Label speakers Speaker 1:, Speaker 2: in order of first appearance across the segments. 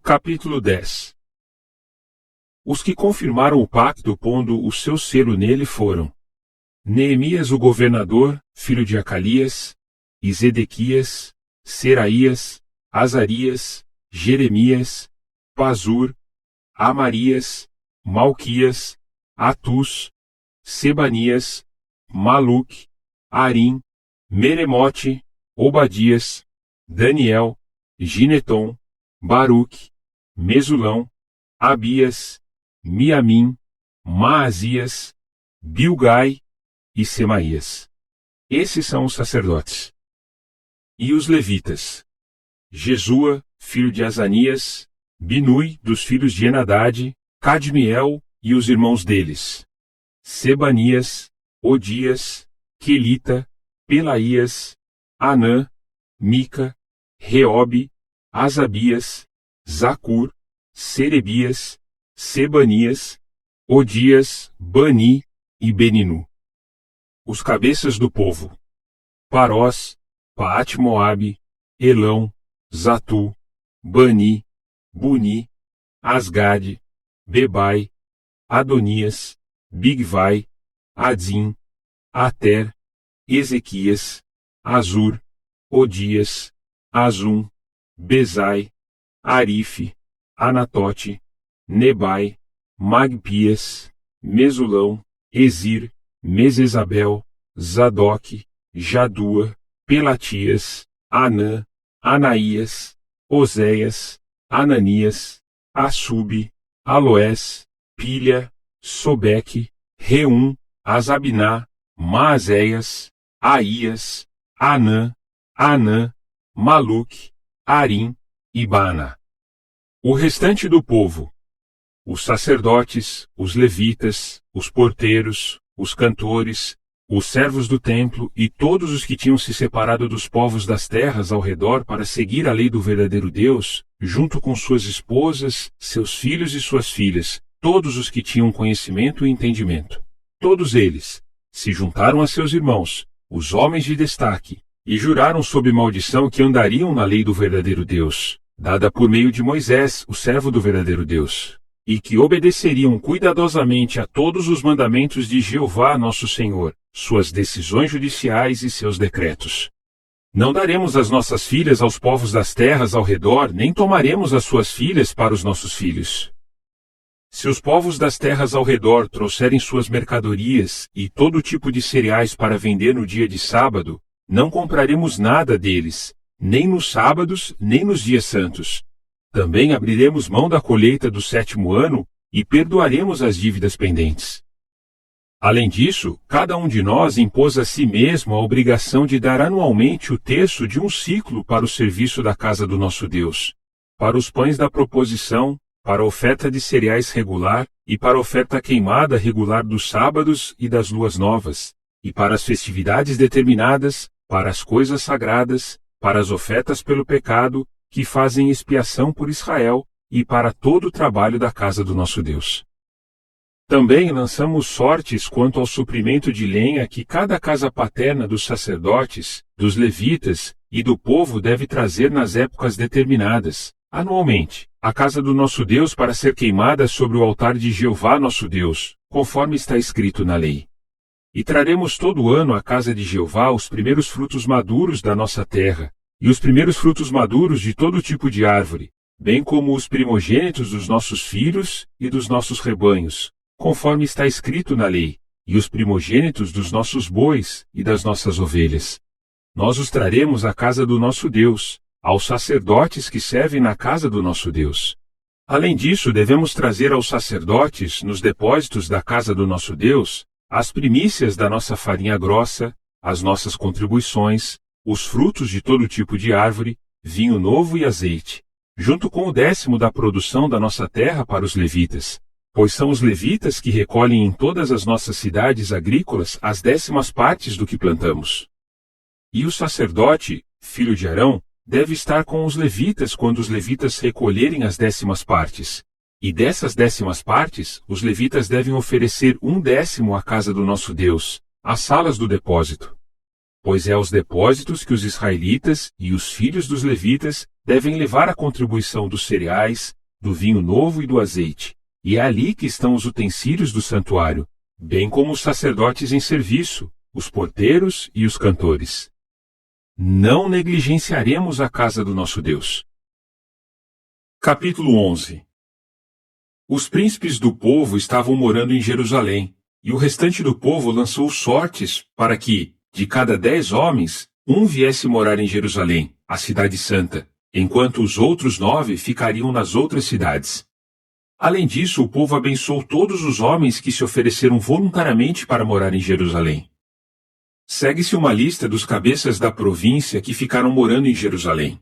Speaker 1: Capítulo 10. Os que confirmaram o pacto pondo o seu selo nele foram Neemias o governador, filho de Acalias, e Zedequias, Seraías, Azarias, Jeremias, Pazur, Amarias, Malquias, Atus, Sebanias, Maluque, Arim, Meremote, Obadias, Daniel, Gineton, Baruque, Mesulão, Abias, Miamim, Maasias, Bilgai e Semaías. Esses são os sacerdotes. E os levitas: Jesua, filho de Azanias, Binui, dos filhos de Henadade, Cadmiel e os irmãos deles, Sebanias, Odias, Quelita, Pelaías, Anã, Mica, Reobe, Asabias, Zacur, Serebias, Sebanias, Odias, Bani e Beninu. Os cabeças do povo: Parós, Paate-Moabe, Elão, Zatu, Bani, Buni, Asgade, Bebai, Adonias, Bigvai, Adim, Ater, Ezequias, Azur, Odias, Azum, Bezai, Arife, Anatote, Nebai, Magpias, Mesulão, Ezir, Mesesabel, Zadok, Jadua, Pelatias, Anã, Anaías, Oséias, Ananias, Assube, Aloés, Pilha, Sobeque, Reum, Azabiná, Maazéias, Aías, Anã, Maluque, Arim e Bana. O restante do povo: os sacerdotes, os levitas, os porteiros, os cantores, os servos do templo e todos os que tinham se separado dos povos das terras ao redor para seguir a lei do verdadeiro Deus, junto com suas esposas, seus filhos e suas filhas, todos os que tinham conhecimento e entendimento. Todos eles se juntaram a seus irmãos, os homens de destaque, e juraram sob maldição que andariam na lei do verdadeiro Deus, dada por meio de Moisés, o servo do verdadeiro Deus, e que obedeceriam cuidadosamente a todos os mandamentos de Jeová nosso Senhor, suas decisões judiciais e seus decretos. Não daremos as nossas filhas aos povos das terras ao redor, nem tomaremos as suas filhas para os nossos filhos. Se os povos das terras ao redor trouxerem suas mercadorias e todo tipo de cereais para vender no dia de sábado, não compraremos nada deles, nem nos sábados, nem nos dias santos. Também abriremos mão da colheita do 7º ano e perdoaremos as dívidas pendentes. Além disso, cada um de nós impôs a si mesmo a obrigação de dar anualmente o terço de um ciclo para o serviço da casa do nosso Deus, para os pães da proposição, para a oferta de cereais regular e para a oferta queimada regular dos sábados e das luas novas, e para as festividades determinadas, para as coisas sagradas, para as ofertas pelo pecado, que fazem expiação por Israel, e para todo o trabalho da casa do nosso Deus. Também lançamos sortes quanto ao suprimento de lenha que cada casa paterna dos sacerdotes, dos levitas e do povo deve trazer nas épocas determinadas, anualmente, à casa do nosso Deus para ser queimada sobre o altar de Jeová nosso Deus, conforme está escrito na lei. E traremos todo ano à casa de Jeová os primeiros frutos maduros da nossa terra, e os primeiros frutos maduros de todo tipo de árvore, bem como os primogênitos dos nossos filhos e dos nossos rebanhos, conforme está escrito na lei, e os primogênitos dos nossos bois e das nossas ovelhas. Nós os traremos à casa do nosso Deus, aos sacerdotes que servem na casa do nosso Deus. Além disso, devemos trazer aos sacerdotes, nos depósitos da casa do nosso Deus, as primícias da nossa farinha grossa, as nossas contribuições, os frutos de todo tipo de árvore, vinho novo e azeite, junto com o 10º da produção da nossa terra para os levitas, pois são os levitas que recolhem em todas as nossas cidades agrícolas as 10ª partes do que plantamos. E o sacerdote, filho de Arão, deve estar com os levitas quando os levitas recolherem as 10ª partes. E dessas 10ª partes, os levitas devem oferecer 1/10 à casa do nosso Deus, às salas do depósito. pois é aos depósitos que os israelitas e os filhos dos levitas devem levar a contribuição dos cereais, do vinho novo e do azeite, e é ali que estão os utensílios do santuário, bem como os sacerdotes em serviço, os porteiros e os cantores. Não negligenciaremos a casa do nosso Deus. Capítulo 11. Os príncipes do povo estavam morando em Jerusalém, e o restante do povo lançou sortes para que, de cada 10 homens, um viesse morar em Jerusalém, a cidade santa, enquanto os outros 9 ficariam nas outras cidades. Além disso, o povo abençoou todos os homens que se ofereceram voluntariamente para morar em Jerusalém. Segue-se uma lista dos cabeças da província que ficaram morando em Jerusalém.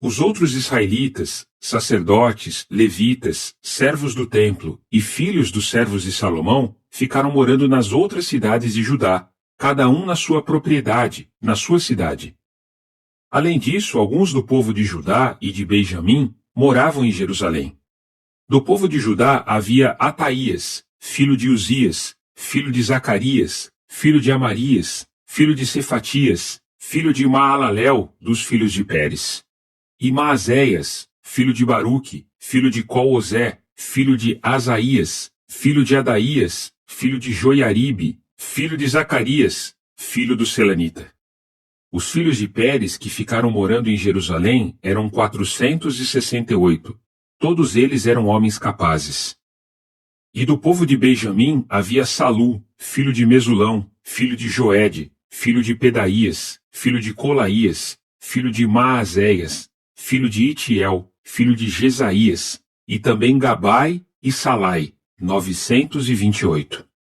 Speaker 1: Os outros israelitas, sacerdotes, levitas, servos do templo e filhos dos servos de Salomão ficaram morando nas outras cidades de Judá, cada um na sua propriedade, na sua cidade. Além disso, alguns do povo de Judá e de Benjamim moravam em Jerusalém. Do povo de Judá havia Ataías, filho de Uzias, filho de Zacarias, filho de Amarias, filho de Cefatias, filho de Maalalel, dos filhos de Pérez. E Maazéias, filho de Baruque, filho de Colosé, filho de Asaías, filho de Adaías, filho de Joiaribe, filho de Zacarias, filho do Selanita. Os filhos de Pérez que ficaram morando em Jerusalém eram 468. Todos eles eram homens capazes. E do povo de Benjamim havia Salu, filho de Mesulão, filho de Joede, filho de Pedaías, filho de Colaías, filho de Maazéias, filho de Itiel, filho de Jesaías, e também Gabai e Salai, 928.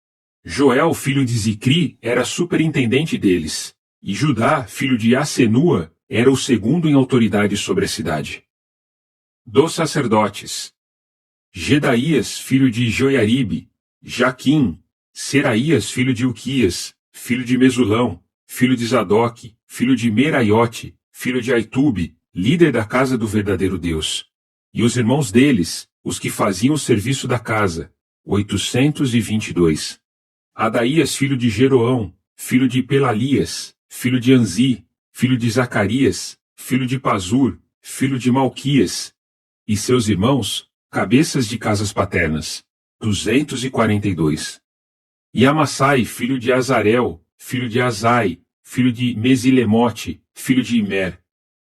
Speaker 1: Joel, filho de Zicri, era superintendente deles, e Judá, filho de Asenua, era o segundo em autoridade sobre a cidade. Dos sacerdotes: Gedaías, filho de Joiaribe, Jaquim, Seraías, filho de Uquias, filho de Mesulão, filho de Zadoque, filho de Meraiote, filho de Aitube, líder da casa do verdadeiro Deus. E os irmãos deles, os que faziam o serviço da casa, 822. Adaías, filho de Jeroão, filho de Pelalias, filho de Anzi, filho de Zacarias, filho de Pazur, filho de Malquias, e seus irmãos, cabeças de casas paternas, 242. E Amassai, filho de Azarel, filho de Azai, filho de Mesilemote, filho de Imer,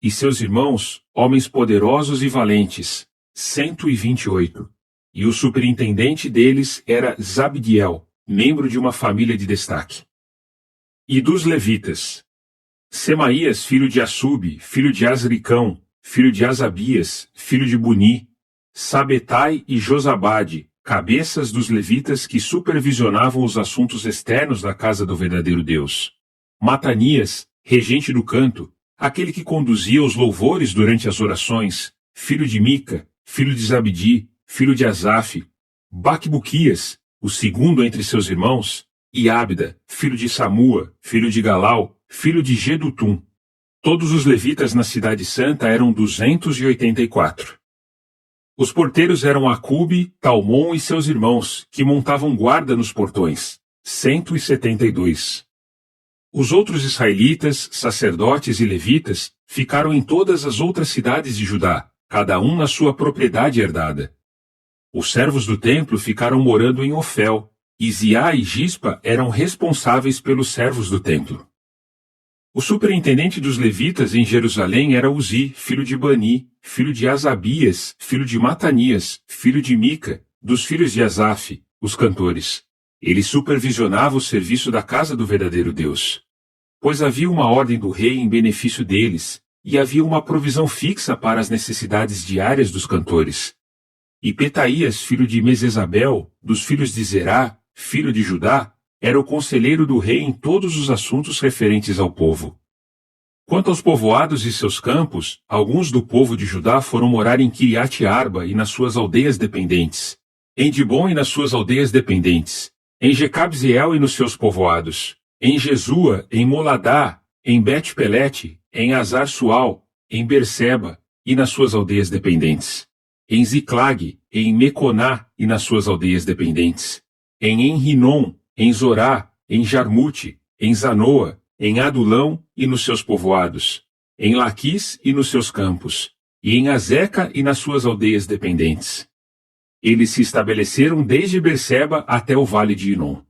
Speaker 1: e seus irmãos, homens poderosos e valentes, 128. E o superintendente deles era Zabdiel, membro de uma família de destaque. E dos levitas: Semaías, filho de Assube, filho de Azricão, filho de Asabias, filho de Buni, Sabetai e Josabade, cabeças dos levitas que supervisionavam os assuntos externos da casa do verdadeiro Deus. Matanias, regente do canto, aquele que conduzia os louvores durante as orações, filho de Mica, filho de Zabdi, filho de Asaf. Baquebuquias, o segundo entre seus irmãos, e Abda, filho de Samua, filho de Galau, filho de Gedutum. Todos os levitas na cidade santa eram 284. Os porteiros eram Acube, Talmon e seus irmãos, que montavam guarda nos portões, 172. Os outros israelitas, sacerdotes e levitas, ficaram em todas as outras cidades de Judá, cada um na sua propriedade herdada. Os servos do templo ficaram morando em Ofel, e Ziá e Gispa eram responsáveis pelos servos do templo. O superintendente dos levitas em Jerusalém era Uzi, filho de Bani, filho de Asabias, filho de Matanias, filho de Mica, dos filhos de Asaf, os cantores. Ele supervisionava o serviço da casa do verdadeiro Deus. Pois havia uma ordem do rei em benefício deles, e havia uma provisão fixa para as necessidades diárias dos cantores. E Petaías, filho de Mesesabel, dos filhos de Zerá, filho de Judá, era o conselheiro do rei em todos os assuntos referentes ao povo. Quanto aos povoados e seus campos, alguns do povo de Judá foram morar em Kiriat-Arba e nas suas aldeias dependentes, em Dibon e nas suas aldeias dependentes, em Jecabzeel e nos seus povoados, em Jesua, em Moladá, em Bet-Pelete, em Azar-Sual, em Berseba e nas suas aldeias dependentes, em Ziclag, em Meconá e nas suas aldeias dependentes, em Enrinom, em Zorá, em Jarmute, em Zanoa, em Adulão e nos seus povoados, em Laquis e nos seus campos, e em Azeca e nas suas aldeias dependentes. Eles se estabeleceram desde Berseba até o vale de Inom.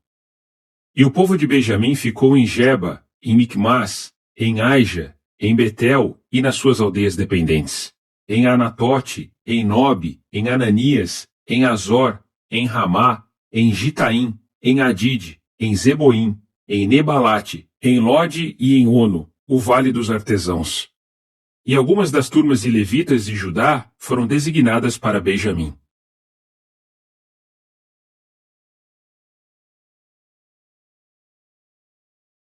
Speaker 1: E o povo de Benjamim ficou em Geba, em Micmás, em Aija, em Betel e nas suas aldeias dependentes, em Anatote, em Nobe, em Ananias, em Azor, em Ramá, em Gitaim, em Adide, em Zeboim, em Nebalate, em Lode e em Ono, o vale dos artesãos. E algumas das turmas de levitas de Judá foram designadas para Benjamim.